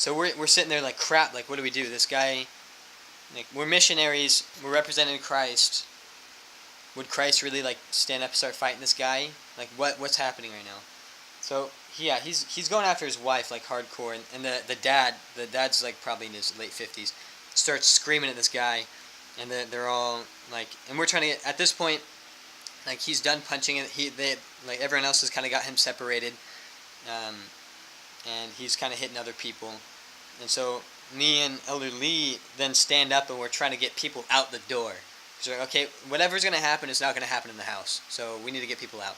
So we're sitting there like, crap, like, what do we do? This guy, like, we're missionaries, we're representing Christ. Would Christ really, like, stand up and start fighting this guy? Like, what's happening right now? So, yeah, he's going after his wife, like, hardcore, and the dad's, like, probably in his late 50s, starts screaming at this guy, and they're all, like, and we're trying to get, at this point, like, he's done punching it, like, everyone else has kind of got him separated, um, and he's kind of hitting other people, and so me and Elder Lee then stand up, and we're trying to get people out the door. So, okay, whatever's going to happen is not going to happen in the house, so we need to get people out.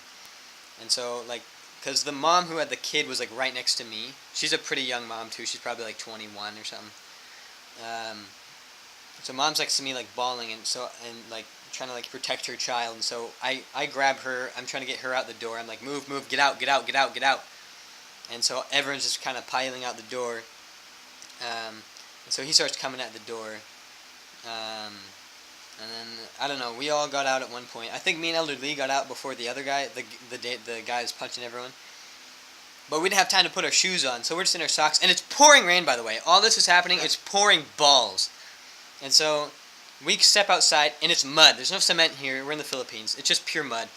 And so, like, because the mom who had the kid was, like, right next to me. She's a pretty young mom, too. She's probably, like, 21 or something. So mom's next to me, like, bawling, and like, trying to, like, protect her child. And so I grab her. I'm trying to get her out the door. I'm like, move, get out, get out, get out, get out. And so everyone's just kind of piling out the door. And so he starts coming at the door. And then, I don't know, we all got out at one point. I think me and Elder Lee got out before the other guy, the guy was punching everyone. But we didn't have time to put our shoes on, so we're just in our socks. And it's pouring rain, by the way. All this is happening, it's pouring balls. And so, we step outside, and it's mud. There's no cement here, we're in the Philippines. It's just pure mud.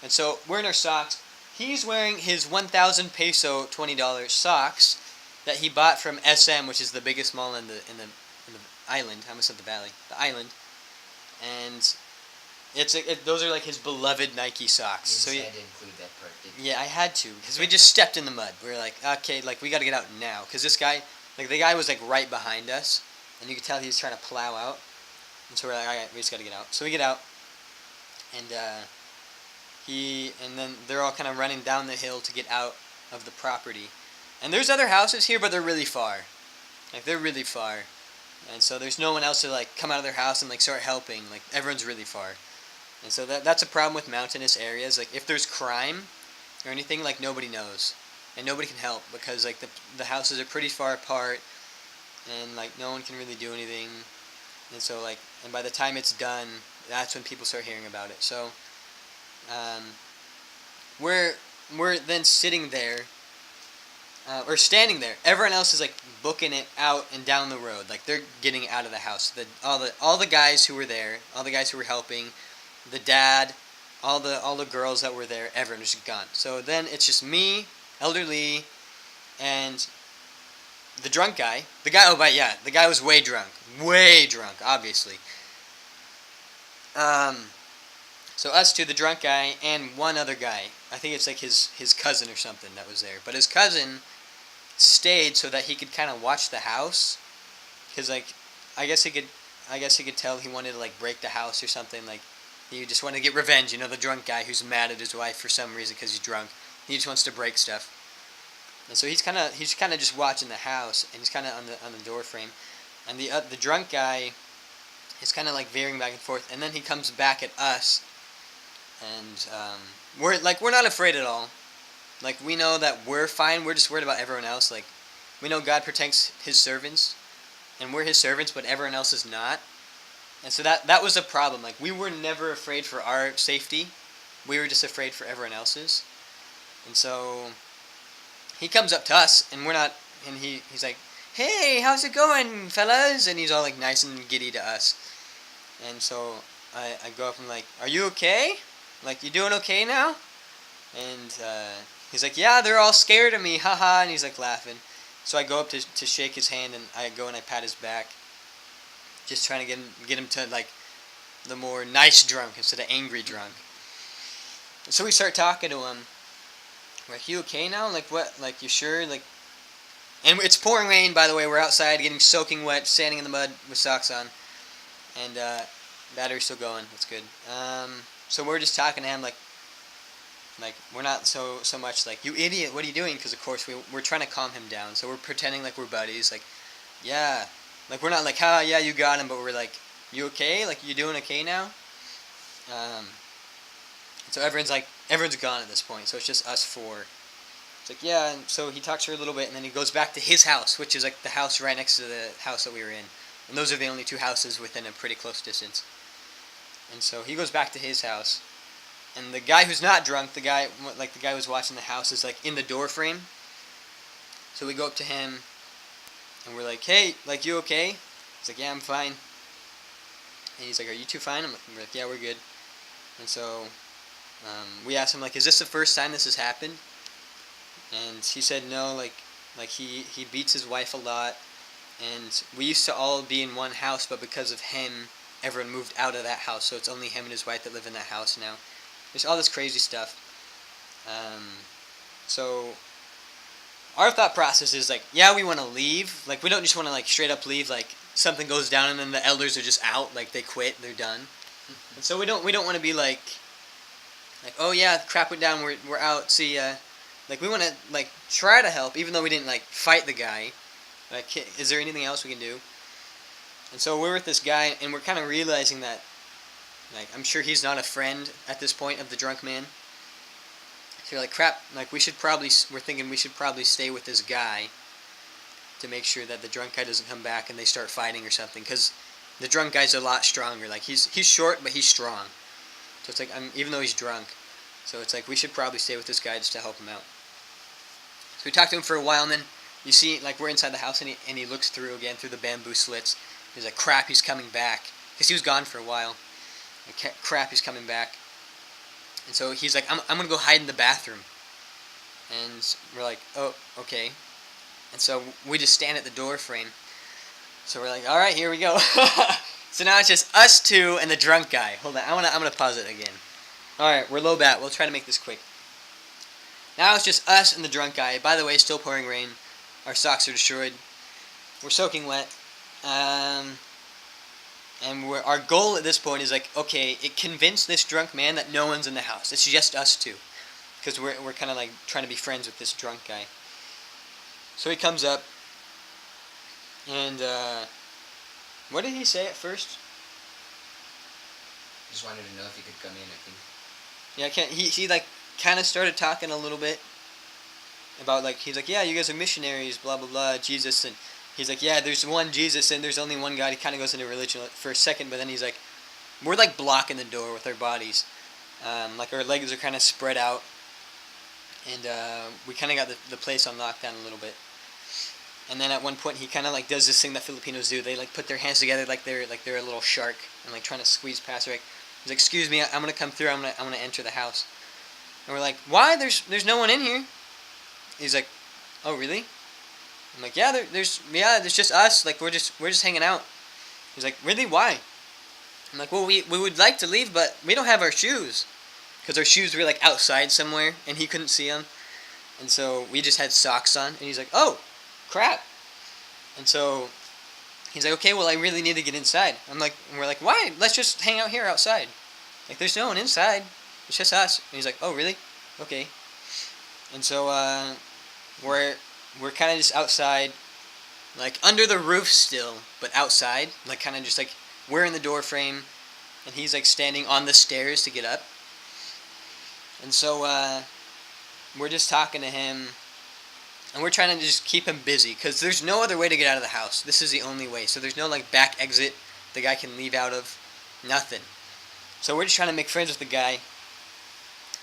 And so, we're in our socks. He's wearing his 1,000 peso, $20 socks that he bought from SM, which is the biggest mall in the island. I almost said the valley. The island. And those are like his beloved Nike socks. You decided to include that part, didn't you? Yeah, I had to, because we just stepped in the mud. We were like, okay, like, we got to get out now, because this guy, like, the guy was like right behind us, and you could tell he was trying to plow out. And so we're like, alright, we just got to get out. So we get out, and then they're all kind of running down the hill to get out of the property. And there's other houses here, but they're really far. Like, they're really far. And so there's no one else to, like, come out of their house and, like, start helping. Like, everyone's really far. And so that's a problem with mountainous areas. Like, if there's crime or anything, like, nobody knows. And nobody can help because, like, the houses are pretty far apart. And, like, no one can really do anything. And so, like, and by the time it's done, that's when people start hearing about it. So, we're then sitting there. Or standing there. Everyone else is like booking it out and down the road. Like they're getting out of the house. All the guys who were there, all the guys who were helping, the dad, all the girls that were there, everyone was gone. So then it's just me, Elder Lee, and the drunk guy. The guy was way drunk, obviously. So us two, the drunk guy, and one other guy. I think it's like his cousin or something that was there. But his cousin stayed so that he could kind of watch the house, because like I guess he could tell he wanted to like break the house or something. Like he just wanted to get revenge. You know, the drunk guy who's mad at his wife for some reason because he's drunk. He just wants to break stuff. And so he's kind of just watching the house, and he's kind of on the door frame. And the drunk guy is kind of like veering back and forth, and then he comes back at us. And we're not afraid at all. Like, we know that we're fine. We're just worried about everyone else. Like, we know God protects His servants, and we're His servants, but everyone else is not. And so that was a problem. Like, we were never afraid for our safety. We were just afraid for everyone else's. And so he comes up to us, and we're not. And he's like, "Hey, how's it going, fellas?" And he's all like nice and giddy to us. And so I go up and like, "Are you okay? Like, you doing okay now?" And he's like, "Yeah, they're all scared of me, haha," and he's like laughing. So I go up to shake his hand, and I go and I pat his back, just trying to get him to like the more nice drunk instead of angry drunk. So we start talking to him. We're like, "You okay now? Like what? Like, you sure? Like," and it's pouring rain, by the way. We're outside getting soaking wet, standing in the mud with socks on, and battery's still going. That's good. So we're just talking to him like we're not so much like, "You idiot, what are you doing?" Because of course we're trying to calm him down. So we're pretending like we're buddies. Like, yeah, like we're not like, "Ha, yeah, you got him," but we're like, "You okay? Like, you doing okay now?" So everyone's gone at this point. So it's just us four. It's like, yeah. And so he talks to her a little bit, and then he goes back to his house, which is like the house right next to the house that we were in. And those are the only two houses within a pretty close distance. And so he goes back to his house. And the guy who's not drunk, the guy who's watching the house, is like in the door frame. So we go up to him, And we're like, hey, like, you okay? He's like, yeah, I'm fine. And he's like, are you two fine? We're like, yeah, we're good. And so we asked him, like, is this the first time this has happened? And he said no, like he beats his wife a lot. And we used to all be in one house, but because of him, everyone moved out of that house. So it's only him and his wife that live in that house now. There's all this crazy stuff. So our thought process is like, yeah, we want to leave. Like, we don't just want to like straight up leave. Like, something goes down and then the elders are just out. Like, they quit, they're done. And so we don't want to be like, oh yeah, crap went down, we're out. See ya. Like, we want to like try to help, even though we didn't like fight the guy. Like, is there anything else we can do? And so we're with this guy, and we're kind of realizing that, like, I'm sure he's not a friend at this point of the drunk man. So you're like, crap, like, we're thinking we should probably stay with this guy to make sure that the drunk guy doesn't come back and they start fighting or something, because the drunk guy's a lot stronger. Like, he's short, but he's strong. So it's like, even though he's drunk. So it's like, we should probably stay with this guy just to help him out. So we talked to him for a while, and then you see, like, we're inside the house, and he looks through the bamboo slits. He's like, crap, he's coming back. Because he was gone for a while. Like, crap, he's coming back. And so he's like, I'm going to go hide in the bathroom. And we're like, oh, okay. And so we just stand at the door frame. So we're like, all right, here we go. So now it's just us two and the drunk guy. Hold on, I'm gonna pause it again. All right, we're low bat. We'll try to make this quick. Now it's just us and the drunk guy. By the way, still pouring rain. Our socks are destroyed. We're soaking wet. And our goal at this point is like, okay, convince this drunk man that no one's in the house. It's just us two, because we're kind of like trying to be friends with this drunk guy. So he comes up, and what did he say at first? Just wanted to know if he could come in, I think. Yeah, he like kind of started talking a little bit about, like, he's like, yeah, you guys are missionaries, blah blah blah, Jesus, and he's like, yeah, there's one Jesus and there's only one God. He kind of goes into religion for a second, but then he's like, we're like blocking the door with our bodies, like our legs are kind of spread out, and we kind of got the place on lockdown a little bit. And then at one point he kind of like does this thing that Filipinos do. They like put their hands together like they're a little shark and like trying to squeeze past. Like, he's like, excuse me, I'm gonna come through. I'm gonna enter the house. And we're like, why? There's no one in here. He's like, oh really? I'm like, yeah, there's just us. Like, we're just hanging out. He's like, really? Why? I'm like, well, we would like to leave, but we don't have our shoes, because our shoes were like outside somewhere and he couldn't see them, and so we just had socks on. And he's like, oh crap. And so he's like, okay, well, I really need to get inside. And we're like, why? Let's just hang out here outside. Like, there's no one inside. It's just us. And he's like, oh, really? Okay. And so we're kind of just outside, like under the roof still, but outside, like kind of just like we're in the door frame, and he's like standing on the stairs to get up. And so we're just talking to him. And we're trying to just keep him busy, because there's no other way to get out of the house. This is the only way. So there's no like back exit the guy can leave out of. Nothing. So we're just trying to make friends with the guy.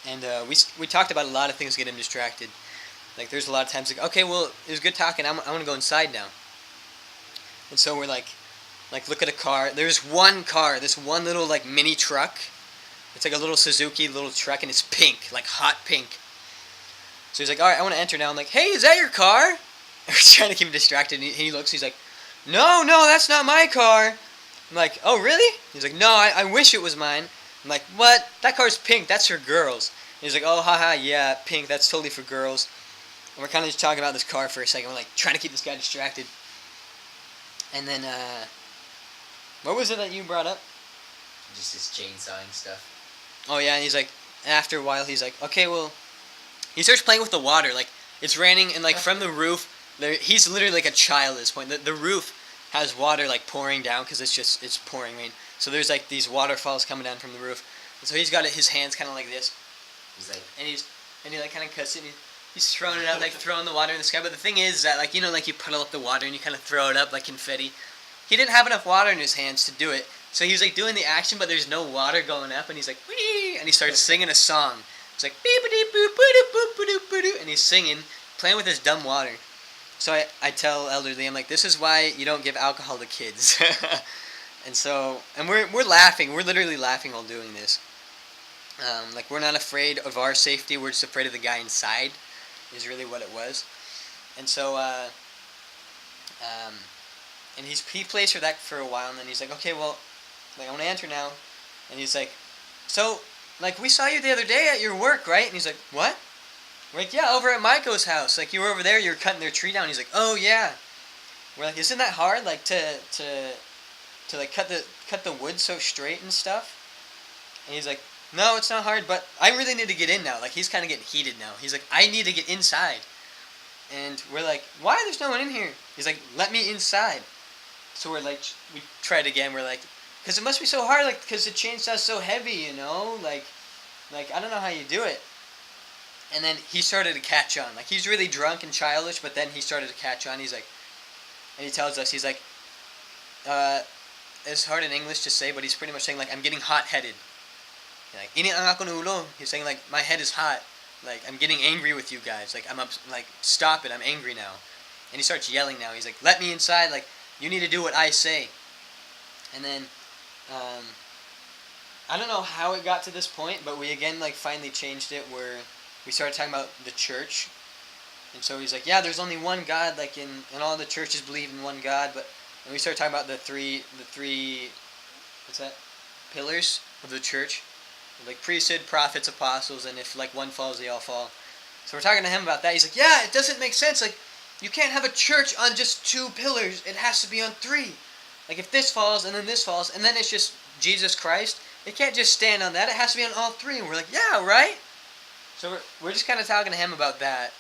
And we talked about a lot of things to get him distracted. Like, there's a lot of times like, okay, well, it was good talking. I want to go inside now. And so we're like look at a car. There's one car, this one little like mini truck. It's like a little Suzuki little truck, and it's pink, like hot pink. So he's like, all right, I want to enter now. I'm like, hey, is that your car? We're trying to keep him distracted. And he looks, he's like, no, that's not my car. I'm like, oh, really? He's like, no, I wish it was mine. I'm like, what? That car's pink. That's for girls. And he's like, oh, haha, yeah, pink. That's totally for girls. And we're kind of just talking about this car for a second. We're like trying to keep this guy distracted. And then, what was it that you brought up? Just his chainsawing stuff. Oh, yeah, and he's like, after a while, he's like, okay, well, he starts playing with the water. Like, it's raining, and like from the roof, he's literally like a child at this point. The roof has water like pouring down, because it's pouring rain. So there's like these waterfalls coming down from the roof. And so he's got his hands kind of like this. He's like, and he like kind of cuts it. And he's throwing it out, like throwing the water in the sky. But the thing is that, like, you know, like you puddle up the water and you kind of throw it up like confetti. He didn't have enough water in his hands to do it. So he's like doing the action, but there's no water going up. And he's like, wee, and he starts singing a song. It's like, beep-a-dee-boop-a-doo-boop-a-doo-boop-a-doo, and he's singing, playing with his dumb water. so I tell elderly, I'm like, this is why you don't give alcohol to kids. And we're laughing. We're literally laughing while doing this. Like we're not afraid of our safety. We're just afraid of the guy inside. Is really what it was. And so um, and he plays for that for a while, and then he's like, okay, well, like I want to enter now. And he's like, so like we saw you the other day at your work, right? And he's like, what? We're like, yeah, over at Maiko's house. Like you were over there, you were cutting their tree down. He's like, oh yeah. We're like, isn't that hard? Like to like cut the wood so straight and stuff? And he's like, no, it's not hard, but I really need to get in now. Like he's kind of getting heated now. He's like, I need to get inside. And we're like, why? There's no one in here. He's like, let me inside. So we're like, we tried again. We're like, because it must be so hard, like because the chainsaw's so heavy, you know, like I don't know how you do it. And then he started to catch on. Like he's really drunk and childish, but then he started to catch on. He's like, and he tells us, he's like, it's hard in English to say, but he's pretty much saying like, I'm getting hot-headed. Like, init ang ako ng ulo. He's saying like, my head is hot. Like I'm getting angry with you guys. Like I'm up. Like stop it. I'm angry now. And he starts yelling now. He's like, let me inside. Like you need to do what I say. And then, I don't know how it got to this point, but we again like finally changed it where we started talking about the church. And so he's like, yeah, there's only one God, like and all the churches believe in one God, but and we started talking about the three what's that? Pillars of the church. Like priesthood, prophets, apostles, and if like one falls, they all fall. So we're talking to him about that. He's like, yeah, it doesn't make sense. Like, you can't have a church on just two pillars. It has to be on three. Like if this falls and then this falls and then it's just Jesus Christ, it can't just stand on that. It has to be on all three. And we're like, yeah, right? So we're just kind of talking to him about that.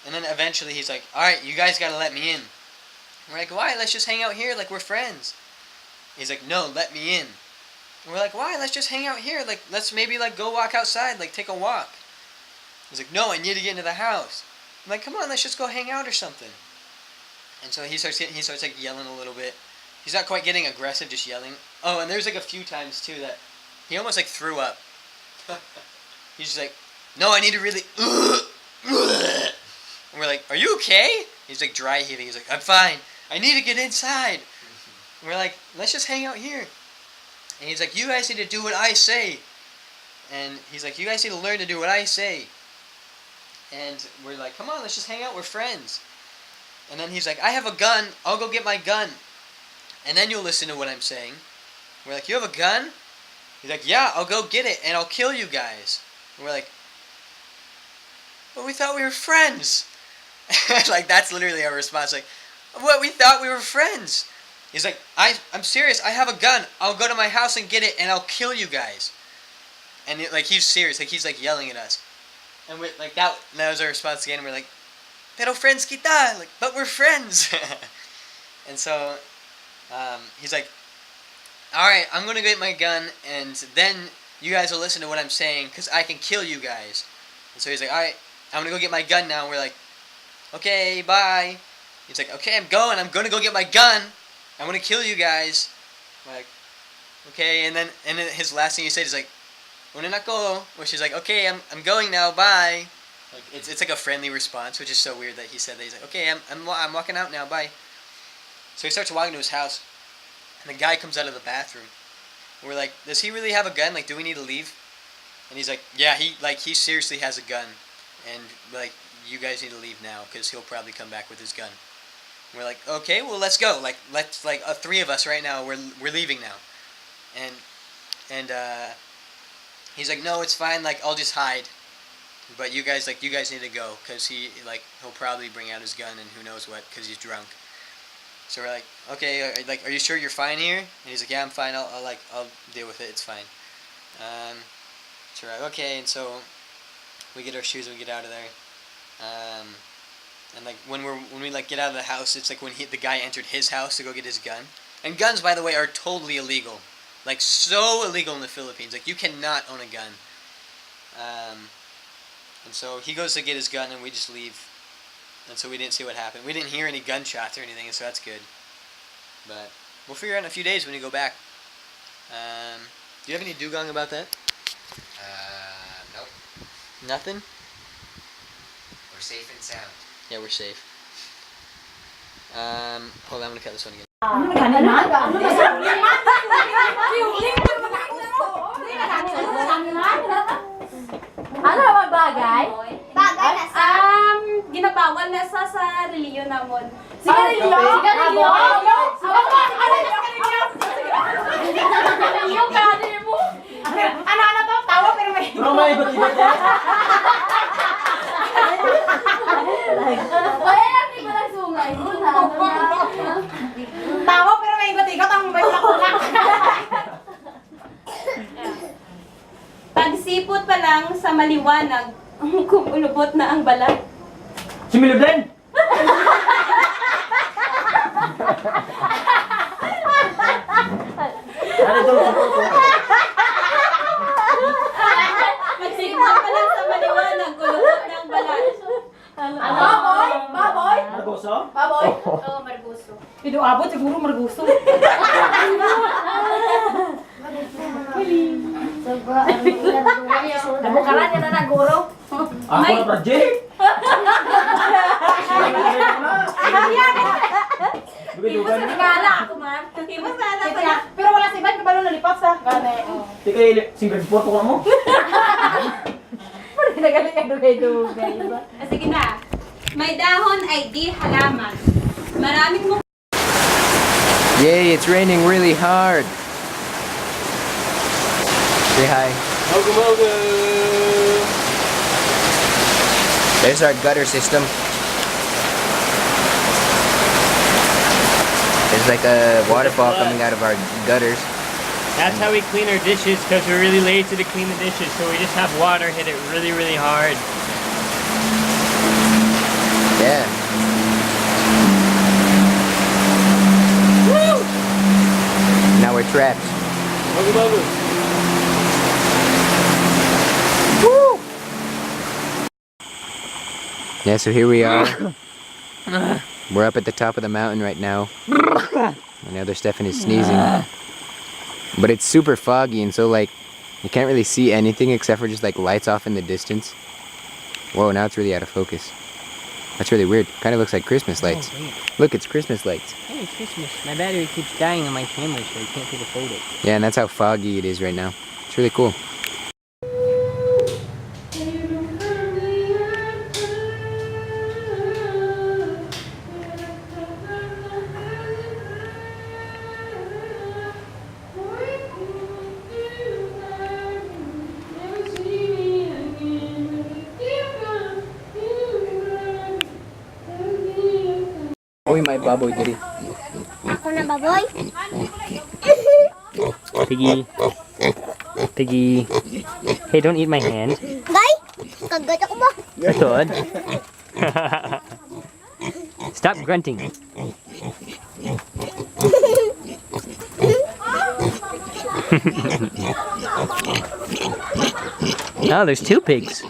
And then eventually he's like, all right, you guys got to let me in. We're like, why? Let's just hang out here like we're friends. He's like, no, let me in. And we're like, why? Let's just hang out here. Like, let's maybe like go walk outside, like take a walk. He's like, no, I need to get into the house. I'm like, come on, let's just go hang out or something. And so he starts like yelling a little bit. He's not quite getting aggressive, just yelling. Oh, and there's like a few times too that he almost like threw up. He's just like, no, I need to really. And we're like, are you okay? He's like dry heaving. He's like, I'm fine. I need to get inside. And we're like, let's just hang out here. And he's like, you guys need to do what I say. And he's like, you guys need to learn to do what I say. And we're like, come on, let's just hang out. We're friends. And then he's like, I have a gun. I'll go get my gun. And then you'll listen to what I'm saying. We're like, you have a gun? He's like, yeah, I'll go get it and I'll kill you guys. And we're like, but we thought we were friends. Like, that's literally our response. Like, what? We thought we were friends. He's like, I'm serious. I have a gun. I'll go to my house and get it and I'll kill you guys. And like, he's serious. Like, he's like yelling at us. And we're like, that was our response again. We're like, pero friends kita. Like, but we're friends. And so, he's like, alright, I'm going to get my gun and then you guys will listen to what I'm saying because I can kill you guys. And so he's like, alright, I'm going to go get my gun now. And we're like, okay, bye. He's like, okay, I'm going to go get my gun. I'm going to kill you guys. We're like, okay, and then his last thing he said is like, una na ko, which is like, okay, I'm going now, bye. Like it's like a friendly response, which is so weird that he said that. He's like, okay, I'm walking out now, bye. So he starts walking to his house, and the guy comes out of the bathroom. And we're like, does he really have a gun? Like, do we need to leave? And he's like, yeah, he seriously has a gun, and like, you guys need to leave now because he'll probably come back with his gun. And we're like, okay, well, let's go. Like, let's like three of us right now. We're leaving now, and he's like, no, it's fine. Like, I'll just hide. But you guys need to go because he'll probably bring out his gun and who knows what because he's drunk. So we're like, okay, are you sure you're fine here? And he's like, yeah, I'm fine. I'll deal with it. It's fine. So we're like, okay, and so we get our shoes and we get out of there. And like when we like get out of the house, it's like when the guy entered his house to go get his gun. And guns, by the way, are totally illegal. Like so illegal in the Philippines. Like you cannot own a gun. And so he goes to get his gun and we just leave. And so we didn't see what happened. We didn't hear any gunshots or anything, so that's good. But we'll figure out in a few days when you go back. Do you have any dugong about that? Nope. Nothing? We're safe and sound. Yeah, we're safe. Hold on, I'm gonna cut this one again. Ano naghanin man? Ano naman bagay? Bagay na sa... Ginabawal na sa reliyon namon. Sigarilyo? Sigarilyo? Ano to? Tawa pero may... Pero may ibat-ibat yan. Kaya lang di ba lang sungay? Tawa pero may ibat-ibat ang may plak-plak. Pagsipot pa lang sa maliwanag, kumulubot na ang balat. Si Miliblen! Ano ito? Pagsipot pa lang sa maliwanag, kulubot na ang balat. Baboy? Baboy? Margoso? Baboy? Oo, Marguso. Abot siguro marguso. Nabukaran niya na naguro. Ako na project! Dugi-dugan na. Gala ako man. Ibas na ata Kaya, pero wala si Bad, kabalo nalipat sa. Gane. Di kayo single photo ka mo. Nagaling ang dugay-dugay. Sige na. May dahon ay di halaman. Maraming mo. Yay, it's raining really hard. Say hi. Mogu mogu! There's our gutter system. There's like a waterfall coming out of our gutters. That's how we clean our dishes because we're really lazy to clean the dishes, so we just have water hit it really, really hard. Yeah. Woo! Now we're trapped. Mogu mogu! Yeah, so here we are. We're up at the top of the mountain right now. And the other Stefan is sneezing. But it's super foggy, and so like you can't really see anything except for just like lights off in the distance. Whoa, now it's really out of focus. That's really weird. Kind of looks like Christmas lights. Look, it's Christmas lights. Hey, it's Christmas. My battery keeps dying on my camera, so I can't take a photo. Yeah, and that's how foggy it is right now. It's really cool. Uy, may baboy diri. Ako na baboy? Piggy. Piggy. Hey, don't eat my hand. Gay? Kagat ako ba? Good. Stop grunting. Oh, there's two pigs.